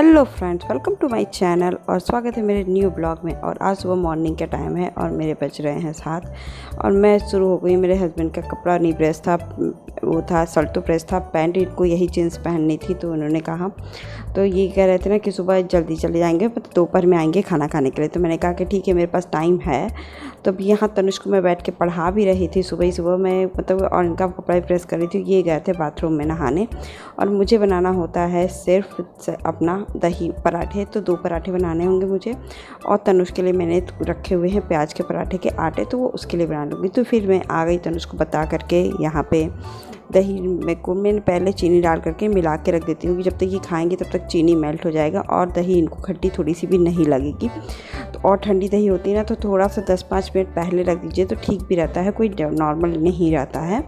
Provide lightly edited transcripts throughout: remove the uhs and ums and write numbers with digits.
Hello friends, welcome to my channel और स्वागत है मेरे न्यू ब्लॉग में। और आज सुबह मॉर्निंग का टाइम है और मेरे बज रहे हैं 7 और मैं शुरू हो गई। मेरे हस्बैंड का कपड़ा नहीं प्रेस था, वो था शर्ट तो प्रेस था, पैंट इनको यही जीन्स पहननी थी। तो उन्होंने कहा, तो ये कह रहे थे ना कि सुबह जल्दी चले जाएंगे, मतलब दोपहर में आएंगे खाना खाने के लिए। तो मैंने कहा कि ठीक है, मेरे पास टाइम है। तो अब यहाँ तनुष को मैं बैठ के पढ़ा भी रही थी सुबह ही सुबह मैं, मतलब, और इनका कपड़ा भी प्रेस कर रही थी। ये गए थे बाथरूम में नहाने और मुझे बनाना होता है सिर्फ अपना दही पराठे। तो 2 पराठे बनाने होंगे मुझे, और तनुष के लिए मैंने रखे हुए हैं प्याज के पराठे के आटे, तो वो उसके लिए बना लूँगी। तो फिर मैं आ गई तनुष को बता करके यहाँ पे दही मैंने पहले चीनी डाल करके मिला के रख देती हूँ कि जब तक ये खाएंगे तब तक चीनी मेल्ट हो जाएगा और दही इनको खट्टी थोड़ी सी भी नहीं लगेगी। तो और ठंडी दही होती है ना, तो थोड़ा सा 10-5 मिनट पहले रख दीजिए तो ठीक भी रहता है, कोई नॉर्मल नहीं रहता है।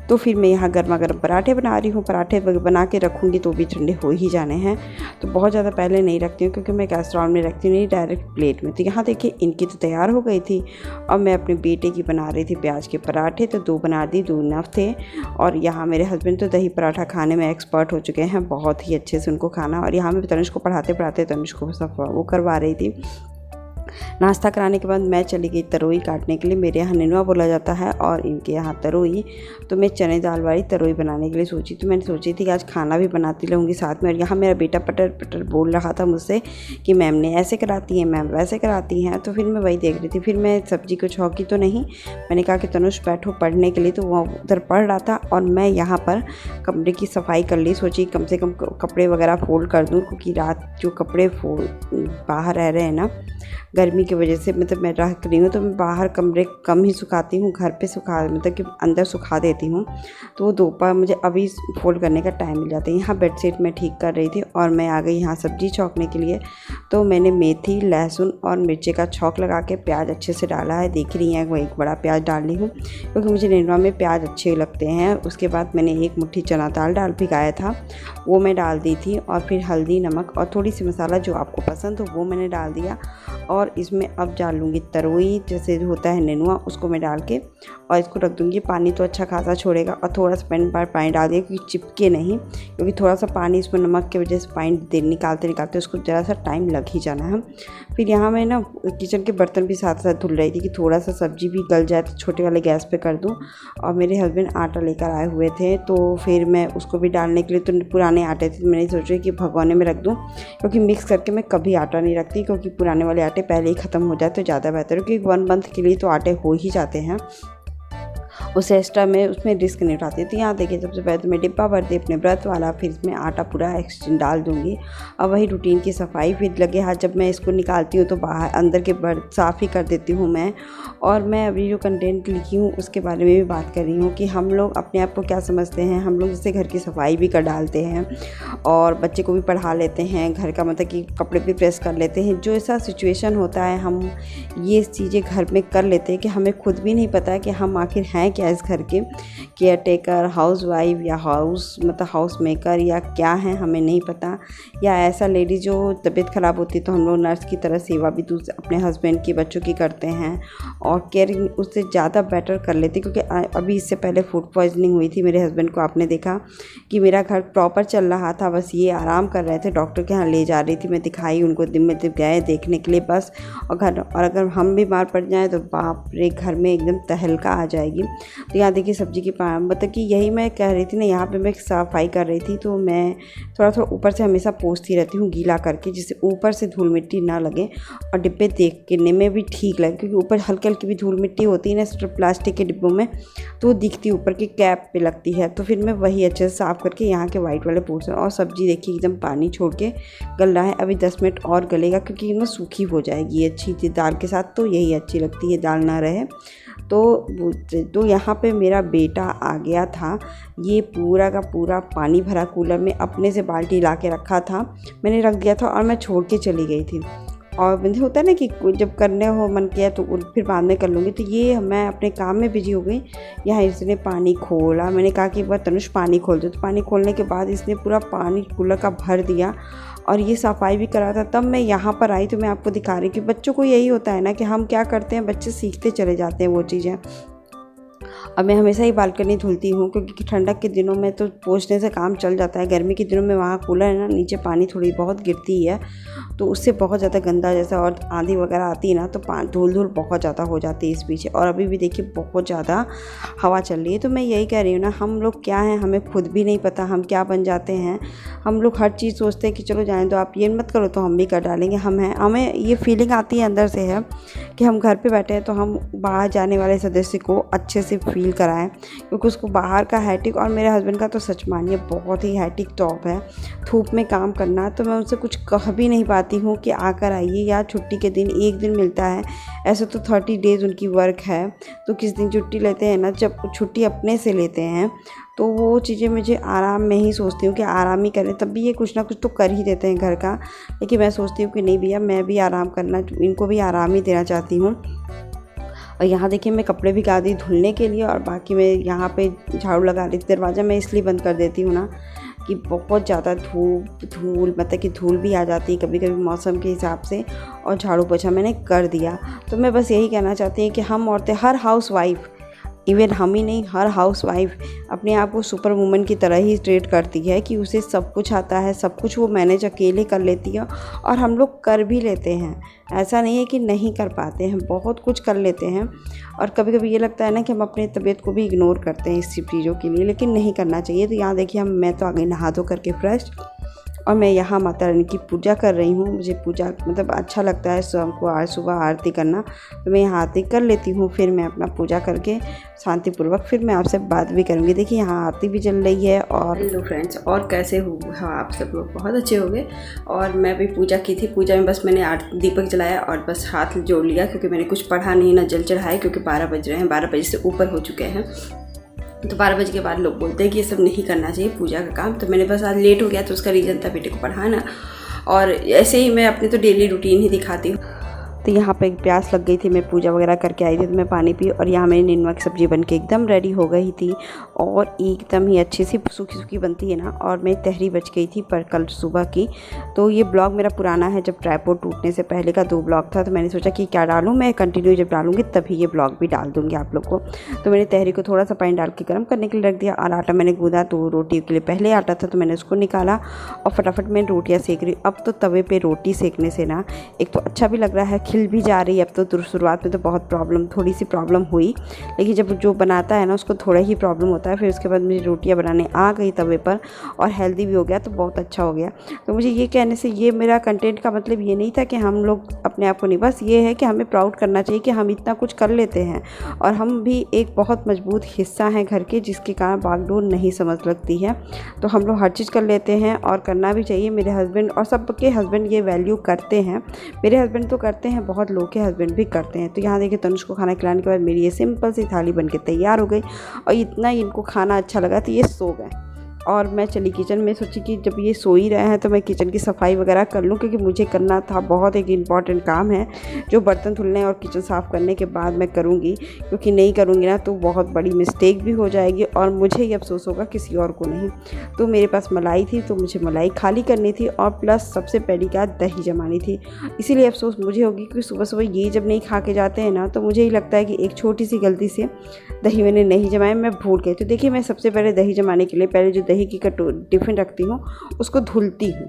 तो फिर मैं यहाँ गर्मा गर्म पराठे बना रही हूँ। पराठे बना के रखूँगी तो भी ठंडे हो ही जाने हैं, तो बहुत ज़्यादा पहले नहीं रखती हूँ क्योंकि मैं कैस्ट्रॉल में रखती हूँ, नहीं डायरेक्ट प्लेट में। तो यहाँ देखिए इनकी तो तैयार हो गई थी और मैं अपने बेटे की बना रही थी प्याज के पराठे। तो 2 बना दी, 2 इनफ थे। और यहाँ मेरे हस्बैंड तो दही पराठा खाने में एक्सपर्ट हो चुके हैं, बहुत ही अच्छे से उनको खाना। और यहाँ मैं तनुष को पढ़ाते पढ़ाते तनुष को सब वो करवा रही थी। नाश्ता कराने के बाद मैं चली गई तरोई काटने के लिए। मेरे यहाँ नेनुआ बोला जाता है और इनके यहाँ तरोई। तो मैं चने दाल वाली तरोई बनाने के लिए सोची। तो मैंने सोची थी कि आज खाना भी बनाती रहूँगी साथ में। और यहाँ मेरा बेटा पटर पटर बोल रहा था मुझसे कि मैम ने ऐसे कराती हैं, मैम वैसे कराती हैं। तो फिर मैं वही देख रही थी। फिर मैं सब्जी को छौंकी तो नहीं, मैंने कहा कि तनुष बैठो पढ़ने के लिए। तो वो उधर पढ़ रहा था और मैं यहाँ पर कमरे की सफाई कर ली। सोची कम से कम कपड़े वगैरह फोल्ड कर दूँ, क्योंकि रात जो कपड़े बाहर रह रहे हैं ना गर्मी की वजह से, मतलब मैं रख रही हूँ, तो मैं बाहर कमरे कम ही सुखाती हूँ, घर पे सुखा, मतलब कि अंदर सुखा देती हूँ। तो वो दोपहर मुझे अभी फोल्ड करने का टाइम मिल जाता है। यहाँ बेडशीट मैं ठीक कर रही थी और मैं आ गई यहाँ सब्ज़ी छौंकने के लिए। तो मैंने मेथी, लहसुन और मिर्ची का छौंक लगा के प्याज अच्छे से डाला है। देख रही हैं, वो एक बड़ा प्याज डाल ली हूँ क्योंकि मुझे नेनुआ में प्याज अच्छे लगते हैं। उसके बाद मैंने 1 मुट्ठी चना दाल भिगाया था, वो मैं डाल दी थी। और फिर हल्दी, नमक और थोड़ी सी मसाला जो आपको पसंद हो वो मैंने डाल दिया। और इसमें अब डाल लूँगी तरोई, जैसे होता है नेनुआ, उसको मैं डाल के और इसको रख दूँगी। पानी तो अच्छा खासा छोड़ेगा और थोड़ा सा पानी डाल दिया क्योंकि चिपके नहीं, क्योंकि थोड़ा सा पानी इसमें नमक की वजह से पानी निकालते उसको ज़रा सा टाइम लग ही जाना है। फिर यहाँ मैं ना किचन के बर्तन भी साथ साथ धुल रही थी कि थोड़ा सा सब्ज़ी भी गल जाए तो छोटे वाले गैस पे कर दूँ। और मेरे हस्बैंड आटा लेकर आए हुए थे, तो फिर मैं उसको भी डालने के लिए, तो पुराने आटे थे, मैंने सोचा कि भगोने में रख दूँ, क्योंकि मिक्स करके मैं कभी आटा नहीं रखती, क्योंकि पुराने वाले आटे पहले ही ख़त्म हो जाए तो ज़्यादा बेहतर है, क्योंकि 1 मंथ के लिए तो आटे हो ही जाते हैं, उससे एक्स्ट्रा मैं उसमें रिस्क नहीं उठाती। तो यहाँ देखिए सबसे पहले तो मैं डिब्बा भर दी अपने व्रत वाला, फिर इसमें आटा पूरा डाल दूँगी। और वही रूटीन की सफाई। फिर लगे हाथ जब मैं इसको निकालती हूँ तो बाहर अंदर के साफ़ ही कर देती हूँ मैं। और मैं अभी जो कंटेंट लिखी हूँ उसके बारे में भी बात कर रही हूँ कि हम लोग अपने आप को क्या समझते हैं। हम लोग जैसे घर की सफाई भी कर डालते हैं और बच्चे को भी पढ़ा लेते हैं, घर का मतलब कि कपड़े भी प्रेस कर लेते हैं। जो ऐसा सिचुएशन होता है हम ये चीज़ें घर में कर लेते हैं कि हमें खुद भी नहीं पता कि हम आखिर हैं क्या इस घर के, केयर टेकर, हाउस वाइफ या हाउस मेकर या क्या है, हमें नहीं पता। या ऐसा लेडी जो तबीयत ख़राब होती है तो हम लोग नर्स की तरह सेवा भी अपने हस्बैंड की, बच्चों की करते हैं और केयरिंग उससे ज़्यादा बेटर कर लेते। क्योंकि अभी इससे पहले फूड पॉइजनिंग हुई थी मेरे हस्बैंड को, आपने देखा कि मेरा घर प्रॉपर चल रहा था, बस ये आराम कर रहे थे। डॉक्टर के यहाँ ले जा रही थी मैं, दिखाई उनको, दिन में गए देखने के लिए बस। और अगर हम बीमार पड़ जाएँ तो बाप रे, घर में एकदम तहलका आ जाएगी। तो यहाँ देखिए सब्ज़ी की मतलब कि यही मैं कह रही थी ना, यहाँ पे मैं सफाई कर रही थी तो मैं थोड़ा थोड़ा ऊपर से हमेशा पोंछती रहती हूँ गीला करके, जिससे ऊपर से धूल मिट्टी ना लगे और डिब्बे देखने में भी ठीक लगे। क्योंकि ऊपर हल्की हल्की भी धूल मिट्टी होती है ना प्लास्टिक के डिब्बों में, तो दिखती ऊपर की कैप पे लगती है। तो फिर मैं वही अच्छे से साफ़ करके यहाँ के वाइट वाले पोर्शन। और सब्ज़ी देखिए एकदम पानी छोड़ के गल रहा है, अभी 10 मिनट और गलेगा क्योंकि इनमें सूखी हो जाएगी अच्छी थी दाल के साथ, तो यही अच्छी लगती है, दाल ना रहे। तो यहाँ पे मेरा बेटा आ गया था, ये पूरा का पूरा पानी भरा कूलर में, अपने से बाल्टी ला के रखा था, मैंने रख दिया था और मैं छोड़ के चली गई थी। और मुझे होता है ना कि जब करने हो मन किया तो फिर बाद में कर लूँगी, तो ये मैं अपने काम में बिजी हो गई। यहाँ इसने पानी खोला, मैंने कहा कि बस तनुष पानी खोल दो, तो पानी खोलने के बाद इसने पूरा पानी कूलर का भर दिया और ये सफाई भी करा था। तब मैं यहाँ पर आई तो मैं आपको दिखा रही कि बच्चों को यही होता है ना कि हम क्या करते हैं, बच्चे सीखते चले जाते हैं वो चीज़ें। अब मैं हमेशा ही बालकनी धुलती हूँ, क्योंकि ठंडक के दिनों में तो पोंछने से काम चल जाता है। गर्मी के दिनों में वहाँ कूलर है ना, नीचे पानी थोड़ी बहुत गिरती है, तो उससे बहुत ज़्यादा गंदा जैसा, और आंधी वगैरह आती है ना तो धूल बहुत ज़्यादा हो जाती है इस पीछे। और अभी भी देखिए बहुत ज़्यादा हवा चल रही है। तो मैं यही कह रही हूँ ना, हम लोग क्या हैं हमें खुद भी नहीं पता हम क्या बन जाते हैं। हम लोग हर चीज़ सोचते हैं कि चलो जाने दो, आप ये मत करो तो हम भी कर डालेंगे। हमें ये फीलिंग आती है अंदर से है कि हम घर पे बैठे हैं तो हम बाहर जाने वाले सदस्य को अच्छे से फील कराएं, क्योंकि उसको बाहर का हैटिक, और मेरे हस्बैंड का तो सच मानिए बहुत ही हैटिक टॉप है धूप में काम करना। तो मैं उनसे कुछ कह भी नहीं पाती हूँ कि आकर आइए, या छुट्टी के दिन एक दिन मिलता है। ऐसे तो 30 डेज़ उनकी वर्क है, तो किस दिन छुट्टी लेते हैं ना, जब छुट्टी अपने से लेते हैं तो वो चीज़ें मुझे आराम में ही सोचती हूँ कि आराम ही करें, तब भी ये कुछ ना कुछ तो कर ही देते हैं घर का। लेकिन मैं सोचती हूँ कि नहीं भैया, मैं भी आराम करना, इनको भी आराम ही देना चाहती हूँ। और यहाँ देखिए मैं कपड़े भी गा दी धुलने के लिए, और बाकी मैं यहाँ पे झाड़ू लगा रही थी। दरवाज़ा मैं इसलिए बंद कर देती हूँ ना कि बहुत ज़्यादा धूल मतलब कि धूल भी आ जाती है कभी कभी मौसम के हिसाब से। और झाड़ू पोछा मैंने कर दिया। तो मैं बस यही कहना चाहती हूँ कि हम औरतें, हर हाउस वाइफ, इवन हम ही नहीं, हर हाउस वाइफ अपने आप को सुपर वुमन की तरह ही ट्रीट करती है कि उसे सब कुछ आता है, सब कुछ वो मैनेज अकेले कर लेती है। और हम लोग कर भी लेते हैं, ऐसा नहीं है कि नहीं कर पाते हैं, बहुत कुछ कर लेते हैं। और कभी कभी ये लगता है ना कि हम अपनी तबीयत को भी इग्नोर करते हैं इस सब चीज़ों के लिए, लेकिन नहीं करना चाहिए। तो यहाँ देखिए मैं तो आ गई नहा धो करके फ्रेश, और मैं यहाँ माता रानी की पूजा कर रही हूँ। मुझे पूजा मतलब अच्छा लगता है शाम को आज सुबह आरती करना, तो मैं यहाँ आरती कर लेती हूँ, फिर मैं अपना पूजा करके शांतिपूर्वक फिर मैं आपसे बात भी करूँगी। देखिए यहाँ आरती भी चल रही है। और हेलो फ्रेंड्स, और कैसे हो आप सब लोग? बहुत अच्छे हो गए। और मैं भी पूजा की थी, पूजा में बस मैंने दीपक जलाया और बस हाथ जोड़ लिया, क्योंकि मैंने कुछ पढ़ा नहीं ना जल चढ़ाया, क्योंकि 12 बज रहे हैं, 12 बजे से ऊपर हो चुके हैं। तो 12 बजे के बाद लोग बोलते हैं कि ये सब नहीं करना चाहिए पूजा का काम। तो मैंने बस आज लेट हो गया, तो उसका रीज़न था बेटे को पढ़ाना। और ऐसे ही मैं अपनी तो डेली रूटीन ही दिखाती हूँ। तो यहाँ पे प्यास लग गई थी, मैं पूजा वगैरह करके आई थी, तो मैं पानी पी। और यहाँ मेरी निनुआ की सब्ज़ी बन के एकदम रेडी हो गई थी, और एकदम ही अच्छी सी सूखी सूखी बनती है ना। और मेरी तहरी बच गई थी पर कल सुबह की। तो ये ब्लॉग मेरा पुराना है, जब ट्राइपॉड टूटने से पहले का 2 ब्लॉग था। तो मैंने सोचा कि क्या डालूँ, मैं कंटिन्यू जब डालूँगी तभी ये ब्लॉग भी डाल दूँगी आप लोग को। तो मैंने तहरी को थोड़ा सा पानी डाल के गर्म करने के लिए रख दिया, और आटा मैंने गूँधा, तो रोटी के लिए पहले आटा था तो मैंने उसको निकाला, और फटाफट मैं रोटियाँ सेक रही। अब तो तवे पर रोटी सेकने से ना एक तो अच्छा भी लग रहा है, खिल भी जा रही है। अब तो शुरुआत में तो बहुत थोड़ी सी प्रॉब्लम हुई, लेकिन जब जो बनाता है ना उसको थोड़ा ही प्रॉब्लम होता है। फिर उसके बाद मुझे रोटियां बनाने आ गई तवे पर, और हेल्दी भी हो गया, तो बहुत अच्छा हो गया। तो मुझे ये कहने से, ये मेरा कंटेंट का मतलब ये नहीं था कि हम लोग अपने आप को नहीं, बस ये है कि हमें प्राउड करना चाहिए कि हम इतना कुछ कर लेते हैं, और हम भी एक बहुत मजबूत हिस्सा हैं घर के, जिसके कारण बागडोर नहीं समझ लगती है। तो हम लोग हर चीज़ कर लेते हैं, और करना भी चाहिए। मेरे हस्बैंड और सबके हस्बैंड ये वैल्यू करते हैं। मेरे हस्बैंड तो करते हैं, बहुत लोग के हस्बैंड भी करते हैं। तो यहाँ देखिए तनुष को खाना खिलाने के बाद मेरी ये सिंपल सी थाली बनके तैयार हो गई, और इतना इनको खाना अच्छा लगा तो ये सो गए। और मैं चली किचन में, सोची कि जब ये सो ही रहे हैं तो मैं किचन की सफाई वगैरह कर लूँ, क्योंकि मुझे करना था, बहुत एक इम्पॉर्टेंट काम है जो बर्तन धुलने और किचन साफ़ करने के बाद मैं करूँगी। क्योंकि नहीं करूँगी ना तो बहुत बड़ी मिस्टेक भी हो जाएगी, और मुझे ही अफसोस होगा, किसी और को नहीं। तो मेरे पास मलाई थी, तो मुझे मलाई खाली करनी थी, और प्लस सबसे पहली क्या, दही जमानी थी। इसीलिए अफसोस मुझे होगी कि सुबह सुबह ये जब नहीं खा के जाते हैं ना, तो मुझे ही लगता है कि एक छोटी सी गलती से दही मैंने नहीं जमाया, मैं भूल गई। तो देखिए मैं सबसे पहले दही जमाने के लिए पहले जो दही की टिफ़िन रखती हूँ उसको धुलती हूँ,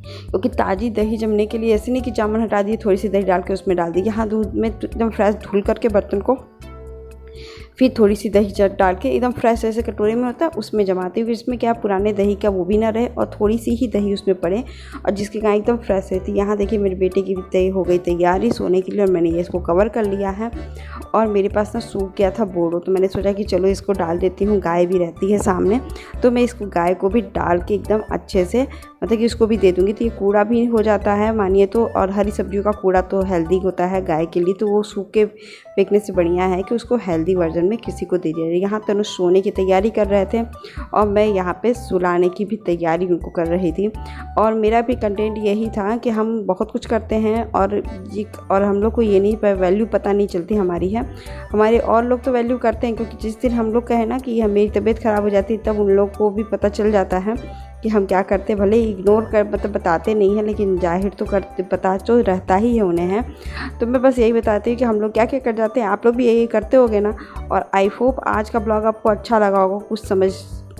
क्योंकि ताज़ी दही जमने के लिए ऐसे नहीं कि जामुन हटा दिए, थोड़ी सी दही डाल के उसमें डाल दी। यहाँ दूध में एकदम फ्रेश धुल करके बर्तन को, फिर थोड़ी सी दही डाल के एकदम फ्रेश ऐसे कटोरे में होता है उसमें जमाती हूँ। इसमें क्या पुराने दही का वो भी ना रहे, और थोड़ी सी ही दही उसमें पड़े, और जिसके कारण एकदम फ्रेश रहती है। यहाँ देखिए मेरे बेटे की भी हो गई तैयारी सोने के लिए, और मैंने ये इसको कवर कर लिया है। और मेरे पास ना सूख गया था बोड़ो, तो मैंने सोचा कि चलो इसको डाल देती हूँ, गाय भी रहती है सामने, तो मैं इसको गाय को भी डाल के एकदम अच्छे से मतलब कि उसको भी दे दूँगी। तो ये कूड़ा भी हो जाता है मानिए तो, और हरी सब्जियों का कूड़ा तो हेल्दी होता है गाय के लिए, तो वो सूख के फेंकने से बढ़िया है कि उसको हेल्दी वर्जन में किसी को दे दिया। यहाँ तनुष सोने की तैयारी कर रहे थे, और मैं यहाँ पे सुलाने की भी तैयारी उनको कर रही थी। और मेरा भी कंटेंट यही था कि हम बहुत कुछ करते हैं, और हम लोग को ये नहीं वैल्यू पता नहीं चलती हमारी है, हमारे और लोग तो वैल्यू करते हैं। क्योंकि जिस दिन हम लोग कहें ना कि मेरी तबीयत ख़राब हो जाती है, तब उन लोग को भी पता चल जाता है कि कि हम क्या करते, भले ही इग्नोर कर मतलब बताते नहीं हैं, लेकिन जाहिर तो करते, पता तो रहता ही है उन्हें है। तो मैं बस यही बताती हूँ कि हम लोग क्या क्या कर जाते हैं, आप लोग भी यही करते होगे ना। और आई होप आज का ब्लॉग आपको अच्छा लगा होगा, कुछ समझ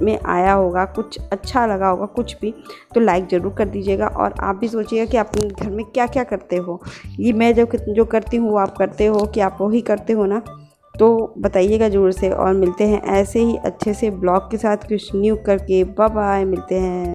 में आया होगा, कुछ अच्छा लगा होगा, कुछ भी तो लाइक ज़रूर कर दीजिएगा। और आप भी सोचिएगा कि आप अपने घर में क्या क्या करते हो, ये मैं जो करती हूँ वो आप करते हो कि आप वही करते हो ना, तो बताइएगा ज़रूर से। और मिलते हैं ऐसे ही अच्छे से ब्लॉग के साथ कुछ न्यू करके। बाय बाय, मिलते हैं।